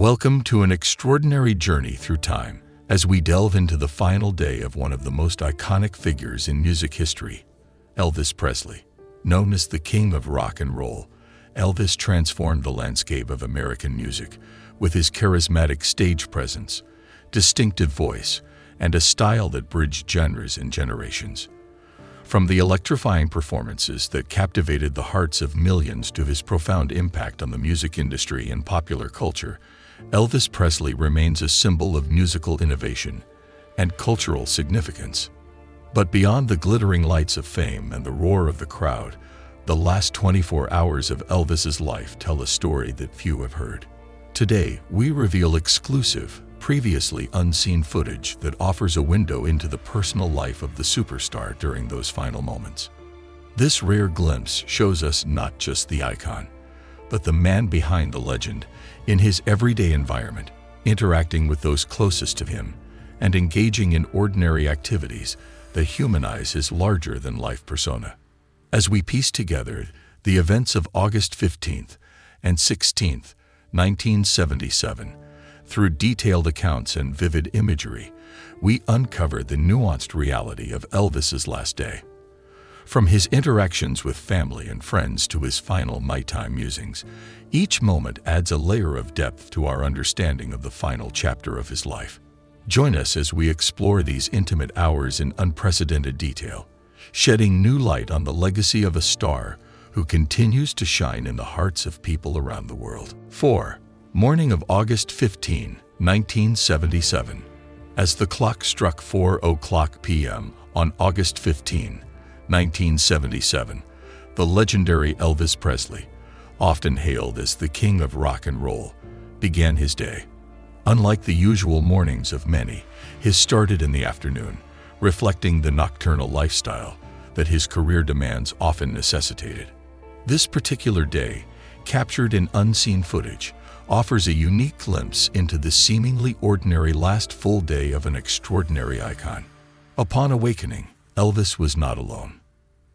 Welcome to an extraordinary journey through time as we delve into the final day of one of the most iconic figures in music history, Elvis Presley. Known as the King of Rock and Roll, Elvis transformed the landscape of American music with his charismatic stage presence, distinctive voice, and a style that bridged genres and generations. From the electrifying performances that captivated the hearts of millions to his profound impact on the music industry and popular culture, Elvis Presley remains a symbol of musical innovation and cultural significance. But beyond the glittering lights of fame and the roar of the crowd, the last 24 hours of Elvis's life tell a story that few have heard. Today, we reveal exclusive, previously unseen footage that offers a window into the personal life of the superstar during those final moments. This rare glimpse shows us not just the icon, but the man behind the legend, in his everyday environment, interacting with those closest to him, and engaging in ordinary activities that humanize his larger-than-life persona. As we piece together the events of August 15th and 16th, 1977, through detailed accounts and vivid imagery, we uncover the nuanced reality of Elvis's last day. From his interactions with family and friends to his final nighttime musings, each moment adds a layer of depth to our understanding of the final chapter of his life. Join us as we explore these intimate hours in unprecedented detail, shedding new light on the legacy of a star who continues to shine in the hearts of people around the world. 4. Morning of August 15, 1977. As the clock struck 4:00 p.m. on August 15, 1977, the legendary Elvis Presley, often hailed as the King of Rock and Roll, began his day. Unlike the usual mornings of many, his started in the afternoon, reflecting the nocturnal lifestyle that his career demands often necessitated. This particular day, captured in unseen footage, offers a unique glimpse into the seemingly ordinary last full day of an extraordinary icon. Upon awakening, Elvis was not alone.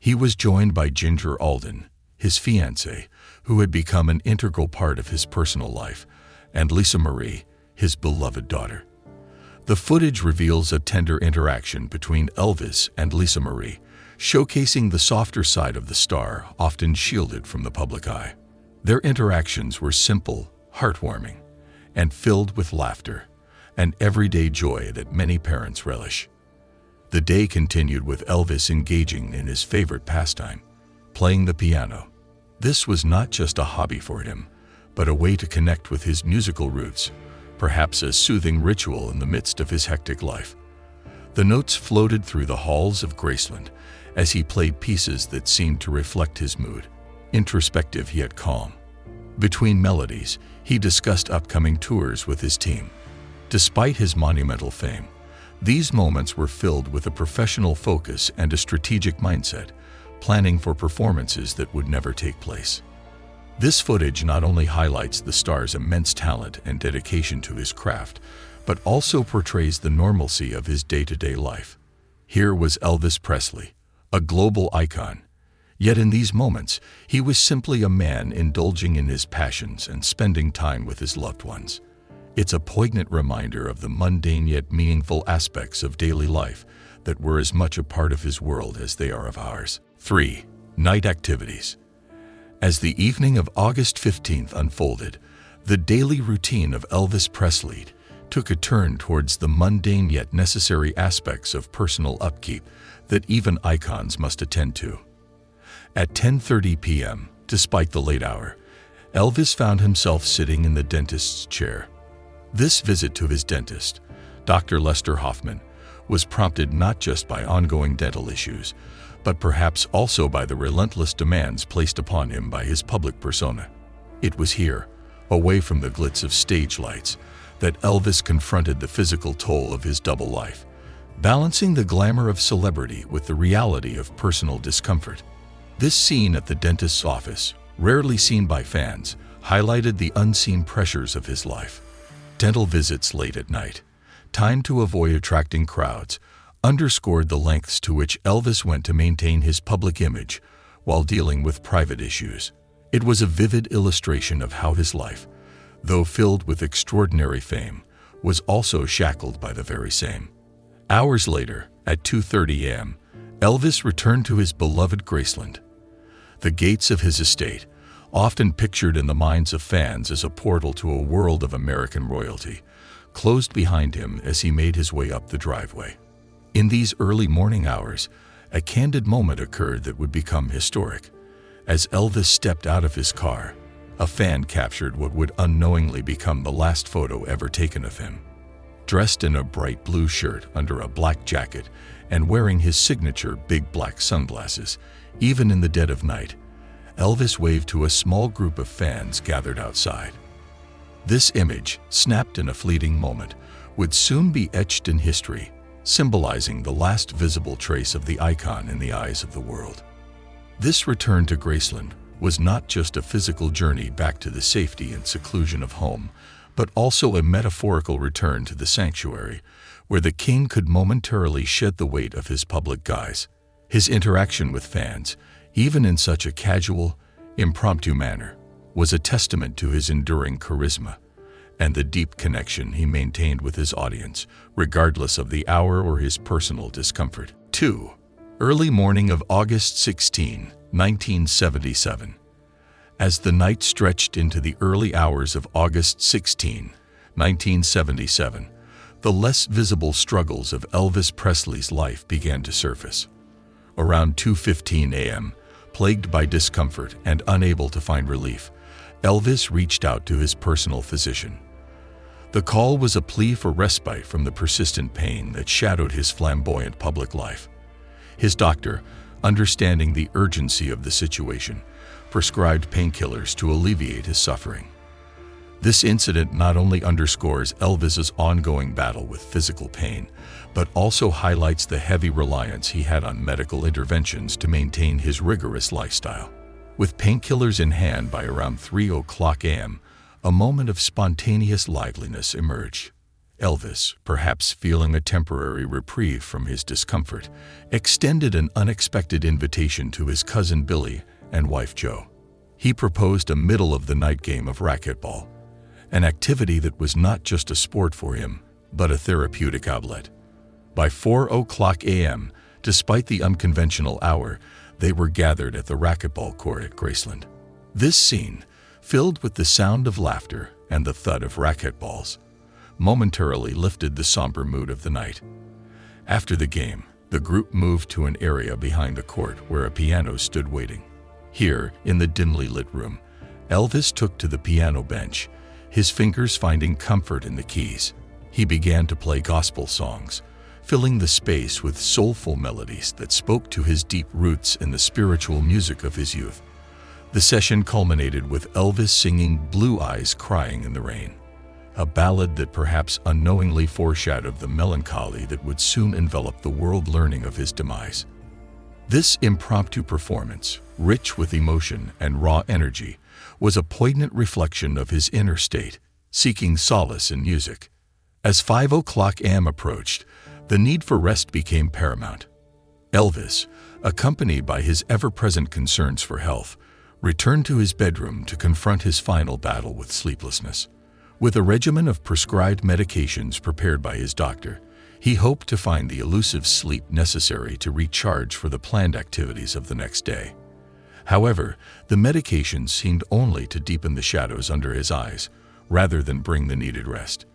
He was joined by Ginger Alden, his fiancée, who had become an integral part of his personal life, and Lisa Marie, his beloved daughter. The footage reveals a tender interaction between Elvis and Lisa Marie, showcasing the softer side of the star, often shielded from the public eye. Their interactions were simple, heartwarming, and filled with laughter, an everyday joy that many parents relish. The day continued with Elvis engaging in his favorite pastime, playing the piano. This was not just a hobby for him, but a way to connect with his musical roots, perhaps a soothing ritual in the midst of his hectic life. The notes floated through the halls of Graceland as he played pieces that seemed to reflect his mood, introspective yet calm. Between melodies, he discussed upcoming tours with his team. Despite his monumental fame, these moments were filled with a professional focus and a strategic mindset, planning for performances that would never take place. This footage not only highlights the star's immense talent and dedication to his craft, but also portrays the normalcy of his day-to-day life. Here was Elvis Presley, a global icon. Yet in these moments, he was simply a man indulging in his passions and spending time with his loved ones. It's a poignant reminder of the mundane yet meaningful aspects of daily life that were as much a part of his world as they are of ours. 3. Night activities. As the evening of August 15th unfolded, the daily routine of Elvis Presley took a turn towards the mundane yet necessary aspects of personal upkeep that even icons must attend to. At 10:30 p.m., despite the late hour, Elvis found himself sitting in the dentist's chair. This visit to his dentist, Dr. Lester Hoffman, was prompted not just by ongoing dental issues, but perhaps also by the relentless demands placed upon him by his public persona. It was here, away from the glitz of stage lights, that Elvis confronted the physical toll of his double life, balancing the glamour of celebrity with the reality of personal discomfort. This scene at the dentist's office, rarely seen by fans, highlighted the unseen pressures of his life. Dental visits late at night, timed to avoid attracting crowds, underscored the lengths to which Elvis went to maintain his public image while dealing with private issues. It was a vivid illustration of how his life, though filled with extraordinary fame, was also shackled by the very same. Hours later, at 2:30 a.m., Elvis returned to his beloved Graceland. The gates of his estate, often pictured in the minds of fans as a portal to a world of American royalty, closed behind him as he made his way up the driveway. In these early morning hours, a candid moment occurred that would become historic. As Elvis stepped out of his car, a fan captured what would unknowingly become the last photo ever taken of him. Dressed in a bright blue shirt under a black jacket and wearing his signature big black sunglasses, even in the dead of night, Elvis waved to a small group of fans gathered outside. This image, snapped in a fleeting moment, would soon be etched in history, symbolizing the last visible trace of the icon in the eyes of the world. This return to Graceland was not just a physical journey back to the safety and seclusion of home, but also a metaphorical return to the sanctuary, where the king could momentarily shed the weight of his public guise. His interaction with fans, even in such a casual, impromptu manner, was a testament to his enduring charisma and the deep connection he maintained with his audience, regardless of the hour or his personal discomfort. 2. Early morning of August 16, 1977. As the night stretched into the early hours of August 16, 1977, the less visible struggles of Elvis Presley's life began to surface. Around 2:15 a.m., plagued by discomfort and unable to find relief, Elvis reached out to his personal physician. The call was a plea for respite from the persistent pain that shadowed his flamboyant public life. His doctor, understanding the urgency of the situation, prescribed painkillers to alleviate his suffering. This incident not only underscores Elvis's ongoing battle with physical pain, but also highlights the heavy reliance he had on medical interventions to maintain his rigorous lifestyle. With painkillers in hand by around 3:00 a.m., a moment of spontaneous liveliness emerged. Elvis, perhaps feeling a temporary reprieve from his discomfort, extended an unexpected invitation to his cousin Billy and wife Jo. He proposed a middle-of-the-night game of racquetball, an activity that was not just a sport for him, but a therapeutic outlet. By 4:00 a.m., despite the unconventional hour, they were gathered at the racquetball court at Graceland. This scene, filled with the sound of laughter and the thud of racquetballs, momentarily lifted the somber mood of the night. After the game, the group moved to an area behind the court where a piano stood waiting. Here, in the dimly lit room, Elvis took to the piano bench, his fingers finding comfort in the keys. He began to play gospel songs, filling the space with soulful melodies that spoke to his deep roots in the spiritual music of his youth. The session culminated with Elvis singing "Blue Eyes Crying in the Rain," a ballad that perhaps unknowingly foreshadowed the melancholy that would soon envelop the world learning of his demise. This impromptu performance, rich with emotion and raw energy, was a poignant reflection of his inner state, seeking solace in music. As 5:00 a.m. approached, the need for rest became paramount. Elvis, accompanied by his ever-present concerns for health, returned to his bedroom to confront his final battle with sleeplessness. With a regimen of prescribed medications prepared by his doctor, he hoped to find the elusive sleep necessary to recharge for the planned activities of the next day. However, the medications seemed only to deepen the shadows under his eyes, rather than bring the needed rest.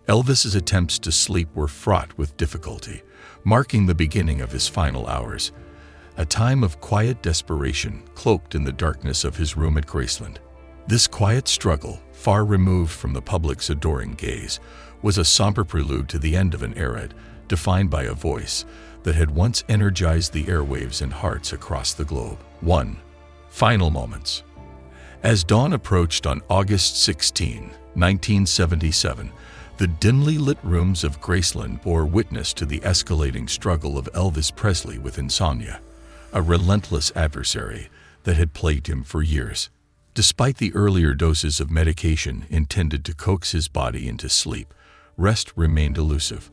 Elvis's attempts to sleep were fraught with difficulty, marking the beginning of his final hours, a time of quiet desperation cloaked in the darkness of his room at Graceland. This quiet struggle, far removed from the public's adoring gaze, was a somber prelude to the end of an era defined by a voice that had once energized the airwaves and hearts across the globe. 1. Final moments. As dawn approached on August 16, 1977, the dimly lit rooms of Graceland bore witness to the escalating struggle of Elvis Presley with insomnia, a relentless adversary that had plagued him for years. Despite the earlier doses of medication intended to coax his body into sleep, rest remained elusive.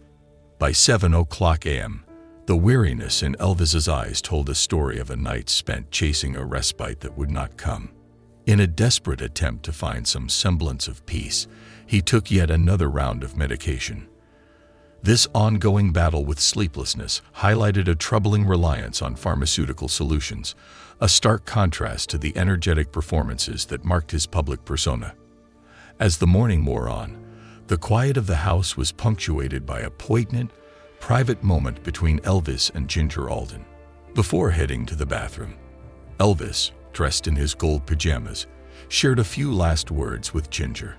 By 7:00 a.m., the weariness in Elvis's eyes told a story of a night spent chasing a respite that would not come. In a desperate attempt to find some semblance of peace, he took yet another round of medication. This ongoing battle with sleeplessness highlighted a troubling reliance on pharmaceutical solutions, a stark contrast to the energetic performances that marked his public persona. As the morning wore on, the quiet of the house was punctuated by a poignant, private moment between Elvis and Ginger Alden. Before heading to the bathroom, Elvis, dressed in his gold pajamas, shared a few last words with Ginger.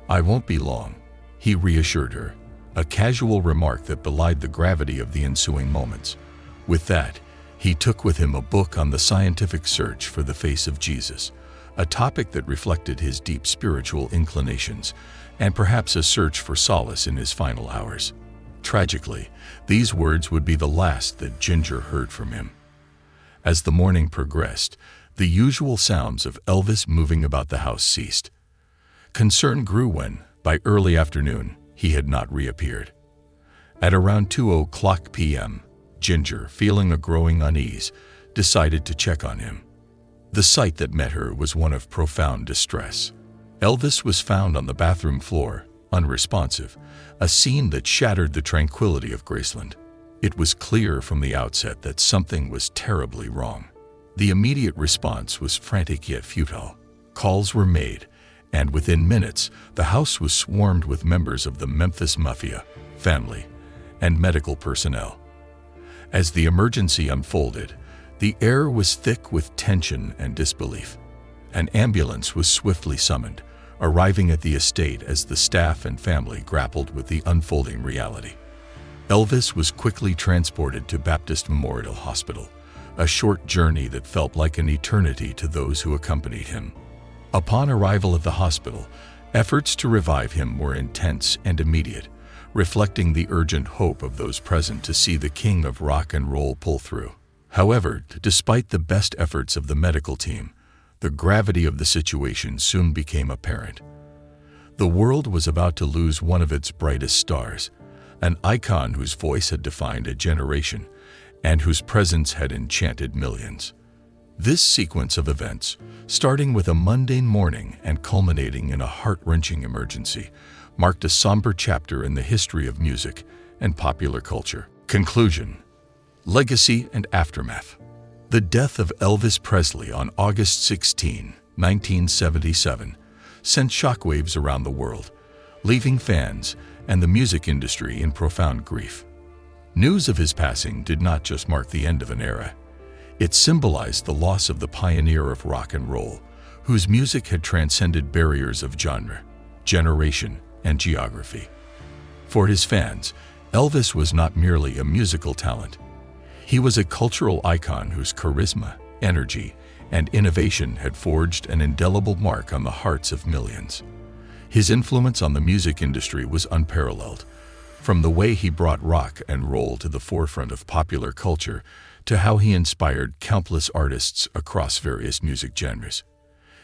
"I won't be long," he reassured her, a casual remark that belied the gravity of the ensuing moments. With that, he took with him a book on the scientific search for the face of Jesus, a topic that reflected his deep spiritual inclinations and perhaps a search for solace in his final hours. Tragically, these words would be the last that Ginger heard from him. As the morning progressed, the usual sounds of Elvis moving about the house ceased. Concern grew when, by early afternoon, he had not reappeared. At around 2:00 p.m., Ginger, feeling a growing unease, decided to check on him. The sight that met her was one of profound distress. Elvis was found on the bathroom floor, unresponsive, a scene that shattered the tranquility of Graceland. It was clear from the outset that something was terribly wrong. The immediate response was frantic yet futile. Calls were made, and within minutes, the house was swarmed with members of the Memphis Mafia, family, and medical personnel. As the emergency unfolded, the air was thick with tension and disbelief. An ambulance was swiftly summoned, arriving at the estate as the staff and family grappled with the unfolding reality. Elvis was quickly transported to Baptist Memorial Hospital, a short journey that felt like an eternity to those who accompanied him. Upon arrival at the hospital, efforts to revive him were intense and immediate, reflecting the urgent hope of those present to see the king of rock and roll pull through. However, despite the best efforts of the medical team, the gravity of the situation soon became apparent. The world was about to lose one of its brightest stars, an icon whose voice had defined a generation and whose presence had enchanted millions. This sequence of events, starting with a mundane morning and culminating in a heart-wrenching emergency, marked a somber chapter in the history of music and popular culture. Conclusion: legacy and aftermath. The death of Elvis Presley on August 16, 1977, sent shockwaves around the world, leaving fans and the music industry in profound grief. News of his passing did not just mark the end of an era. It symbolized the loss of the pioneer of rock and roll, whose music had transcended barriers of genre, generation, and geography. For his fans, Elvis was not merely a musical talent. He was a cultural icon whose charisma, energy, and innovation had forged an indelible mark on the hearts of millions. His influence on the music industry was unparalleled, from the way he brought rock and roll to the forefront of popular culture to how he inspired countless artists across various music genres.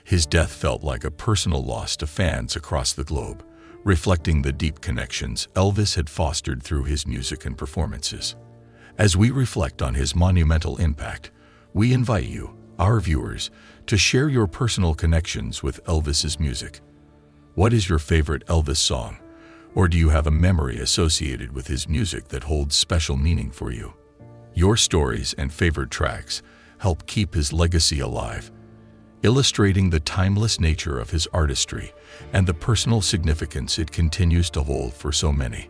His death felt like a personal loss to fans across the globe, reflecting the deep connections Elvis had fostered through his music and performances. As we reflect on his monumental impact, we invite you, our viewers, to share your personal connections with Elvis's music. What is your favorite Elvis song? Or do you have a memory associated with his music that holds special meaning for you? Your stories and favorite tracks help keep his legacy alive, illustrating the timeless nature of his artistry and the personal significance it continues to hold for so many.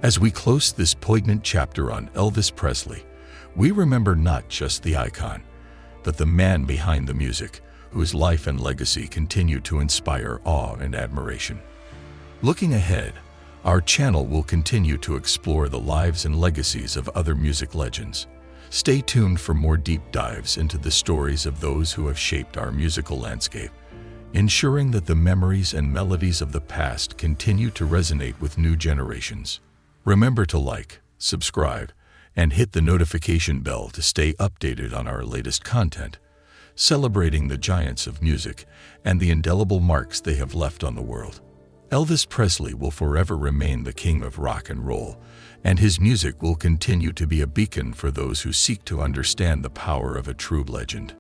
As we close this poignant chapter on Elvis Presley, we remember not just the icon, but the man behind the music, whose life and legacy continue to inspire awe and admiration. Looking ahead, our channel will continue to explore the lives and legacies of other music legends. Stay tuned for more deep dives into the stories of those who have shaped our musical landscape, ensuring that the memories and melodies of the past continue to resonate with new generations. Remember to like, subscribe, and hit the notification bell to stay updated on our latest content, celebrating the giants of music and the indelible marks they have left on the world. Elvis Presley will forever remain the king of rock and roll, and his music will continue to be a beacon for those who seek to understand the power of a true legend.